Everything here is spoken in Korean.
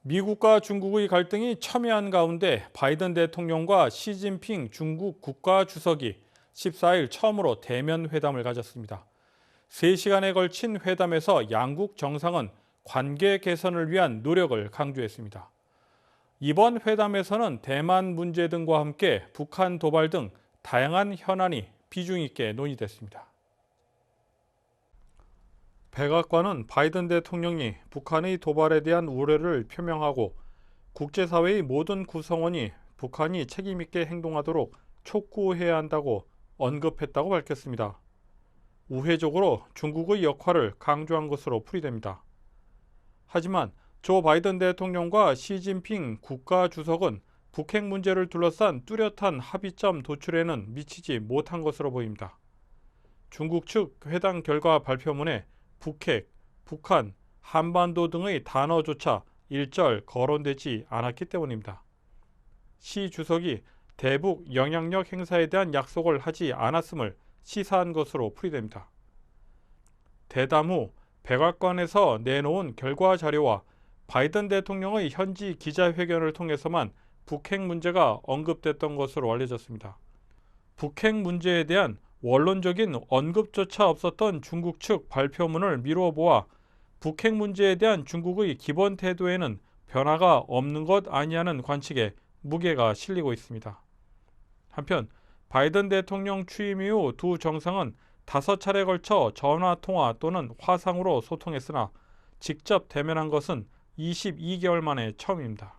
미국과 중국의 갈등이 첨예한 가운데 바이든 대통령과 시진핑 중국 국가주석이 14일 처음으로 대면 회담을 가졌습니다. 3시간에 걸친 회담에서 양국 정상은 관계 개선을 위한 노력을 강조했습니다. 이번 회담에서는 대만 문제 등과 함께 북한 도발 등 다양한 현안이 비중 있게 논의됐습니다. 백악관은 바이든 대통령이 북한의 도발에 대한 우려를 표명하고 국제사회의 모든 구성원이 북한이 책임있게 행동하도록 촉구해야 한다고 언급했다고 밝혔습니다. 우회적으로 중국의 역할을 강조한 것으로 풀이됩니다. 하지만 조 바이든 대통령과 시진핑 국가주석은 북핵 문제를 둘러싼 뚜렷한 합의점 도출에는 미치지 못한 것으로 보입니다. 중국 측 회담 결과 발표문에 북핵, 북한, 한반도 등의 단어조차 일절 거론되지 않았기 때문입니다. 시 주석이 대북 영향력 행사에 대한 약속을 하지 않았음을 시사한 것으로 풀이됩니다. 대담 후 백악관에서 내놓은 결과 자료와 바이든 대통령의 현지 기자회견을 통해서만 북핵 문제가 언급됐던 것으로 알려졌습니다. 북핵 문제에 대한 원론적인 언급조차 없었던 중국 측 발표문을 미루어 보아 북핵 문제에 대한 중국의 기본 태도에는 변화가 없는 것 아니냐는 관측에 무게가 실리고 있습니다. 한편 바이든 대통령 취임 이후 두 정상은 5차례 걸쳐 전화통화 또는 화상으로 소통했으나 직접 대면한 것은 22개월 만에 처음입니다.